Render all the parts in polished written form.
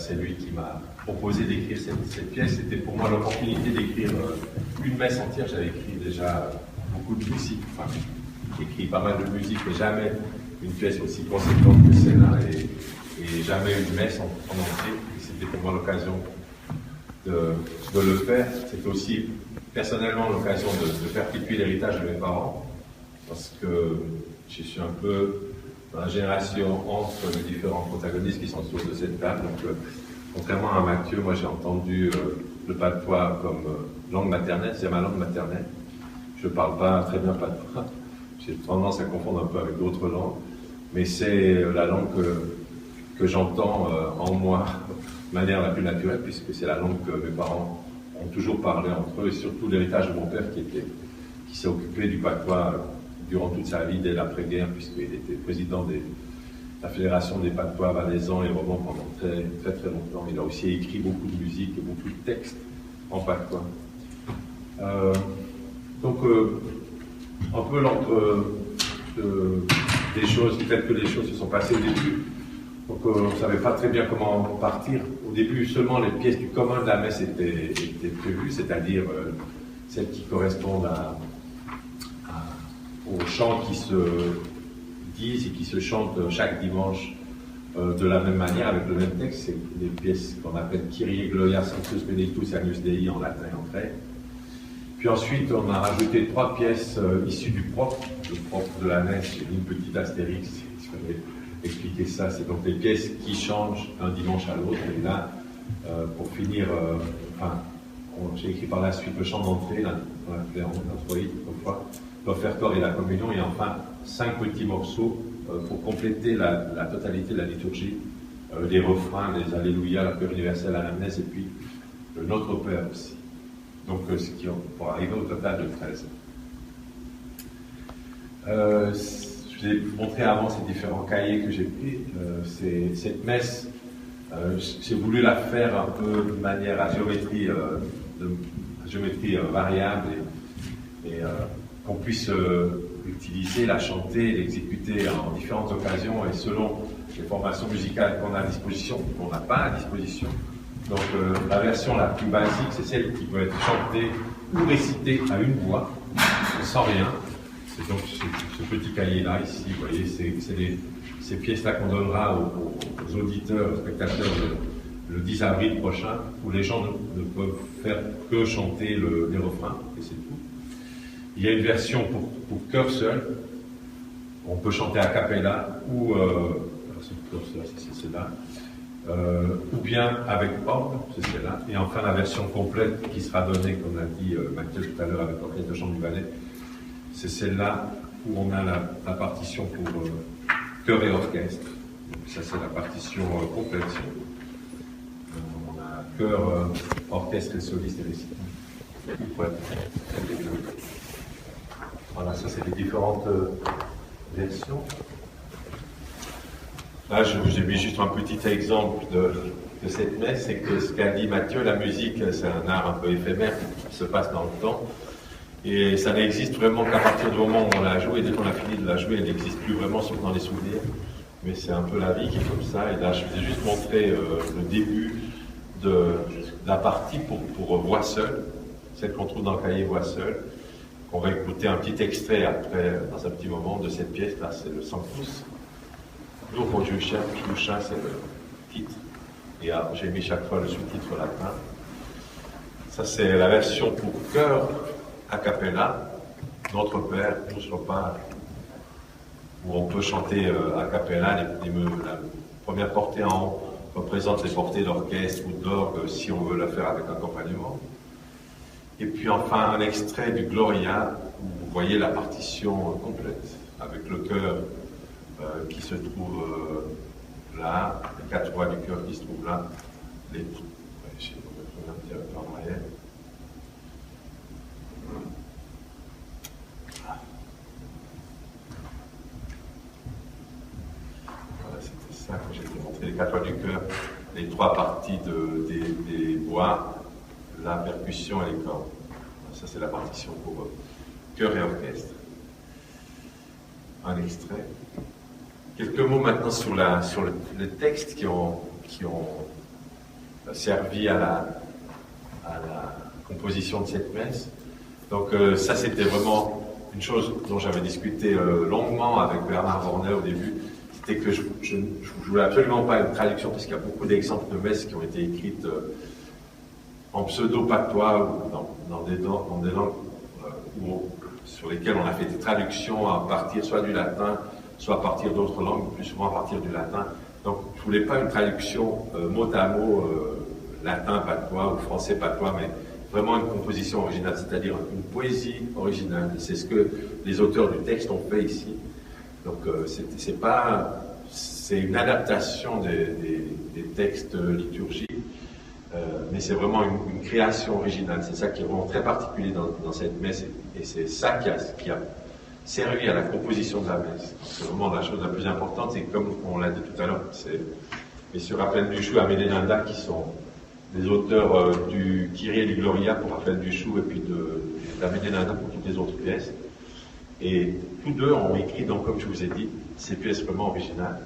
c'est lui qui m'a proposé d'écrire cette pièce. C'était pour moi l'opportunité d'écrire une messe entière. J'avais écrit déjà beaucoup de musique, enfin, j'ai écrit pas mal de musique, mais jamais une pièce aussi conséquente que celle-là, et jamais une messe en entier. Et c'était pour moi l'occasion de le faire. C'était aussi personnellement l'occasion de perpétuer l'héritage de mes parents, parce que je suis un peu dans la génération entre les différents protagonistes qui sont autour de cette table. Donc, contrairement à Mathieu, moi j'ai entendu le patois comme langue maternelle, c'est ma langue maternelle. Je ne parle pas très bien patois, j'ai tendance à confondre un peu avec d'autres langues, mais c'est la langue que j'entends en moi de manière la plus naturelle, puisque c'est la langue que mes parents ont toujours parlé entre eux, et surtout l'héritage de mon père qui s'est occupé du patois durant toute sa vie dès l'après-guerre, puisqu'il était président de la Fédération des patois valaisans et romans pendant très, très, très longtemps. Il a aussi écrit beaucoup de musique et beaucoup de textes en patois. Donc, un peu l'entre des choses, peut-être que les choses se sont passées au début. Donc, on ne savait pas très bien comment partir. Au début, seulement les pièces du commun de la messe étaient prévues, c'est-à-dire celles qui correspondent aux chants qui se disent et qui se chantent chaque dimanche de la même manière, avec le même texte. C'est des pièces qu'on appelle Kyrie Gloria Sanctus Benedictus Agnus Dei en latin et en grec. Puis ensuite, on a rajouté 3 pièces issues du propre. Le propre de la messe, j'ai mis une petite astérix, je vais expliquer ça. C'est donc des pièces qui changent d'un dimanche à l'autre. Et là, pour finir, j'ai écrit par la suite le chant d'entrée, on l'appelait en introïde autrefois, l'offertoire et la communion, et enfin 5 petits morceaux pour compléter la totalité de la liturgie, les refrains, les Alléluia, la Père universelle, la l'anamnèse, et puis Notre Père aussi. Donc ce qui pour arriver au total de 13. Je vous ai montré avant ces différents cahiers que j'ai pris. Cette messe, j'ai voulu la faire un peu de manière à géométrie variable et qu'on puisse l'utiliser, la chanter, l'exécuter en différentes occasions et selon les formations musicales qu'on a à disposition, qu'on n'a pas à disposition. Donc la version la plus basique, c'est celle qui peut être chantée ou récitée à une voix, sans rien. C'est donc ce petit cahier-là, ici, vous voyez, c'est ces pièces-là qu'on donnera aux auditeurs, aux spectateurs le 10 avril prochain, où les gens ne peuvent faire que chanter les refrains, et c'est tout. Il y a une version pour chœur seul, on peut chanter a cappella, ou c'est celle-là, ou bien avec orgue, c'est celle-là, et enfin la version complète qui sera donnée, comme l'a dit Mathieu tout à l'heure avec l'orchestre de chant du Valais, c'est celle-là où on a la partition pour chœur et orchestre. Donc, ça c'est la partition complète. On a chœur, orchestre et soliste et récitant. Ouais. Voilà, ça c'est les différentes versions. Là, je vous ai mis juste un petit exemple de cette messe, c'est que ce qu'a dit Mathieu, la musique, c'est un art un peu éphémère qui se passe dans le temps. Et ça n'existe vraiment qu'à partir du moment où on l'a jouée. Dès qu'on a fini de la jouer, elle n'existe plus vraiment, sauf dans les souvenirs. Mais c'est un peu la vie qui est comme ça. Et là, je vous ai juste montré le début de la partie pour voix seule, celle qu'on trouve dans le cahier voix seule. On va écouter un petit extrait après, dans un petit moment, de cette pièce. Là, c'est le Sanctus. Lourd Jucha, c'est le titre. Et j'ai mis chaque fois le sous-titre latin. Ça, c'est la version pour chœur a cappella, Notre Père, nous Père, où on peut chanter a cappella. La première portée en haut représente les portées d'orchestre ou d'orgue, si on veut la faire avec accompagnement. Et puis enfin un extrait du Gloria, où vous voyez la partition complète, avec le chœur qui se trouve là, les 4 voix du chœur qui se trouvent là, je vais revenir un petit peu en arrière. Voilà, c'était ça que j'ai montré, les 4 voix du chœur, les 3 parties des voix, la percussion et les cordes. Ça, c'est la partition pour chœur et orchestre. Un extrait. Quelques mots maintenant sur le texte qui ont servi à la composition de cette messe. Donc ça, c'était vraiment une chose dont j'avais discuté longuement avec Bernard Vorner au début. C'était que je voulais absolument pas une traduction, parce qu'il y a beaucoup d'exemples de messes qui ont été écrites en pseudo-patois ou dans des langues sur lesquelles on a fait des traductions à partir soit du latin, soit à partir d'autres langues, plus souvent à partir du latin. Donc je voulais pas une traduction mot à mot latin patois ou français patois, mais vraiment une composition originale, c'est-à-dire une poésie originale. C'est ce que les auteurs du texte ont fait ici. Donc c'est une adaptation des textes liturgiques, mais c'est vraiment une création originale. C'est ça qui est vraiment très particulier dans cette messe, et c'est ça qui a servi à la composition de la messe. C'est vraiment la chose la plus importante, c'est comme on l'a dit tout à l'heure, c'est messieurs Raphaël Duchoux et Amédée Linda qui sont les auteurs du Kyrie et du Gloria pour Raphaël Duchoux et puis d'Amédée Linda pour toutes les autres pièces. Et tous deux ont écrit, donc comme je vous ai dit, ces pièces vraiment originales.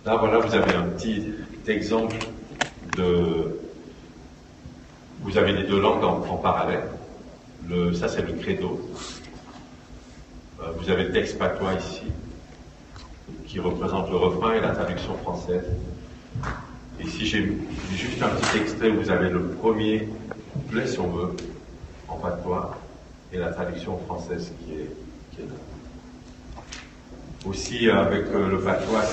Là, voilà, vous avez un petit exemple vous avez les deux langues en parallèle. Ça, c'est le credo. Vous avez le texte patois ici, qui représente le refrain et la traduction française. Ici, j'ai juste un petit extrait où vous avez le premier couplet, si on veut, en patois, et la traduction française qui est là. Aussi, avec le patois,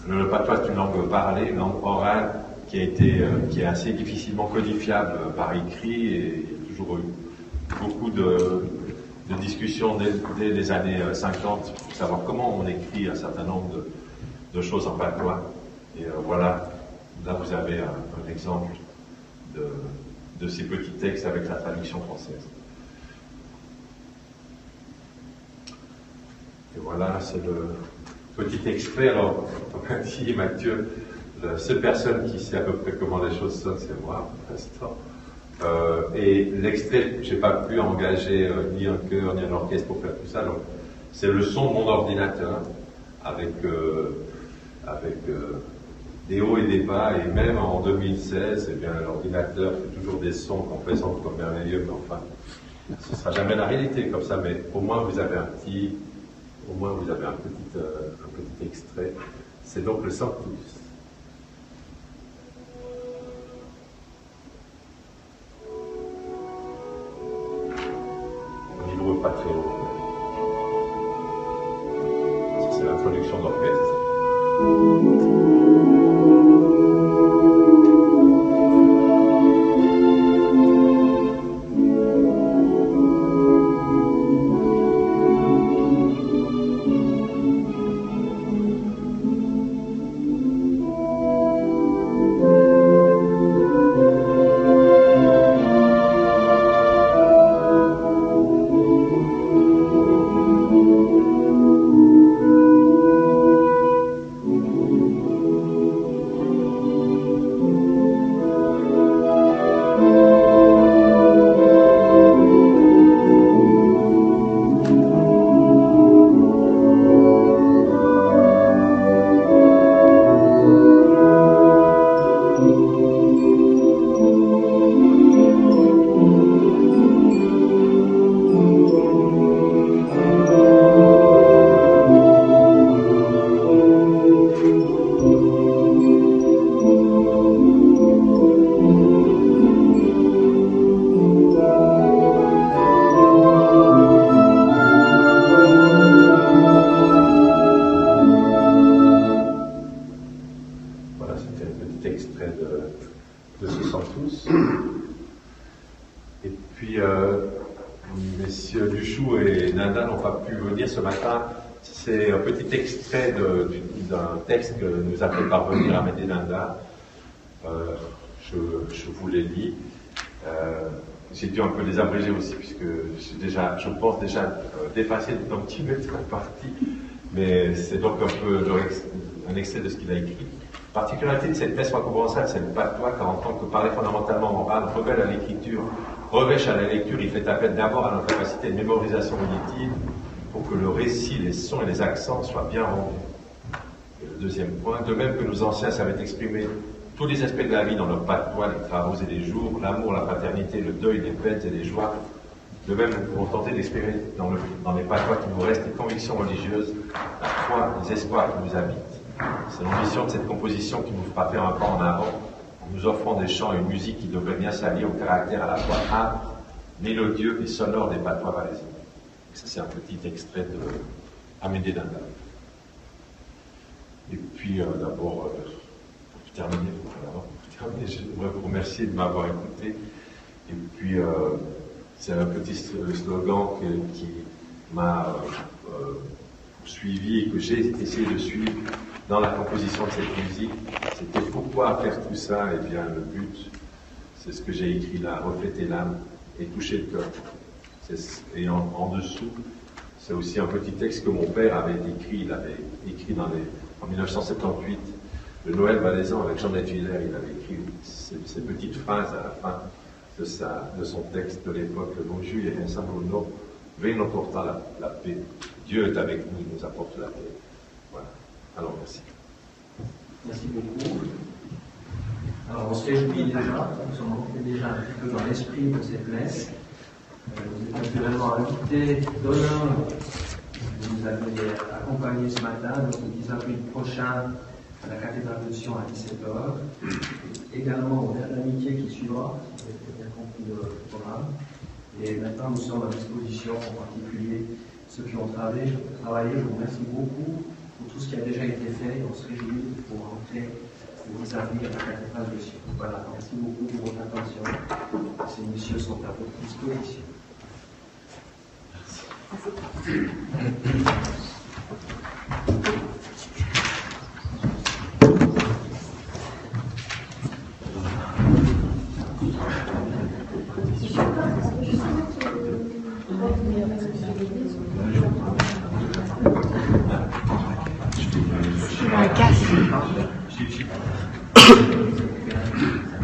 le patois, c'est une langue parlée, une langue orale qui est assez difficilement codifiable par écrit, et il y a toujours eu beaucoup de discussions dès les années 50 pour savoir comment on écrit un certain nombre de choses en patois. Et voilà, là vous avez un exemple de ces petits textes avec la traduction française. Et voilà, c'est le petit extrait. Alors, comme a dit Mathieu, la seule personne qui sait à peu près comment les choses sonnent, c'est moi, pour l'instant. Et l'extrait, je n'ai pas pu engager ni un chœur ni un orchestre pour faire tout ça. Donc, c'est le son de mon ordinateur avec des hauts et des bas. Et même en 2016, eh bien, l'ordinateur fait toujours des sons qu'on présente comme merveilleux, mais enfin, ce ne sera jamais la réalité comme ça. Mais au moins vous avez un petit extrait. C'est donc le Sanctus. Au niveau pas très haut. Ça, c'est l'introduction d'orchestre. Messieurs Duchoux et Linda n'ont pas pu venir ce matin. C'est un petit extrait d'un texte que nous a fait parvenir Amédée Linda. Je vous l'ai lis. J'ai dû un peu les abréger aussi, puisque je pense déjà dépasser d'un petit peu cette partie, mais c'est donc un peu un extrait de ce qu'il a écrit. La particularité de cette messe franco-provençale, c'est le patois, car en tant que parler fondamentalement oral, révèle à l'écriture, revêche à la lecture, il fait appel d'abord à notre capacité de mémorisation auditive pour que le récit, les sons et les accents soient bien rendus. deuxième point. De même que nos anciens savaient exprimer tous les aspects de la vie dans leur patois, les travaux et les jours, l'amour, la fraternité, le deuil, les peines et les joies. De même, nous pouvons tenter d'exprimer dans les patois qui nous restent les convictions religieuses, la foi, les espoirs qui nous habitent. C'est l'ambition de cette composition qui nous fera faire un pas en avant, en nous offrant des chants et une musique qui devraient bien s'allier au caractère à la fois âpre, mélodieux et sonore des patois valaisiens. Ça, c'est un petit extrait de Amédée d'Inda. Et puis, d'abord, pour terminer, j'aimerais vous remercier de m'avoir écouté. Et puis, c'est un petit slogan qui m'a suivi et que j'ai essayé de suivre dans la composition de cette musique. C'était pourquoi faire tout ça? Eh bien, le but, c'est ce que j'ai écrit là, refléter l'âme et toucher le cœur. Et en dessous, c'est aussi un petit texte que mon père avait écrit. Il avait écrit en 1978, le Noël valaisan avec Jean Villers. Il avait écrit ces petites phrases à la fin de son texte de l'époque. Le bon Dieu est ensemble au nom, venons porter la paix. Dieu est avec nous, il nous apporte la paix. Voilà. Alors, merci. Merci beaucoup. Alors, on se réjouit déjà, nous sommes entrés déjà un petit peu dans l'esprit de cette messe. Vous êtes naturellement invités d'honneur. Vous avez accompagné ce matin, donc le 10 avril prochain, à la cathédrale de Sion à 17h. Également au Verre d'Amitié qui suivra, si vous avez bien compris le programme. Et maintenant, nous sommes à disposition, en particulier ceux qui ont travaillé. Je vous remercie beaucoup pour tout ce qui a déjà été fait. On se réjouit pour rentrer le 10 avril à la cathédrale de Sion. Voilà, merci beaucoup pour votre attention. Ces messieurs sont à votre disposition. Un casque.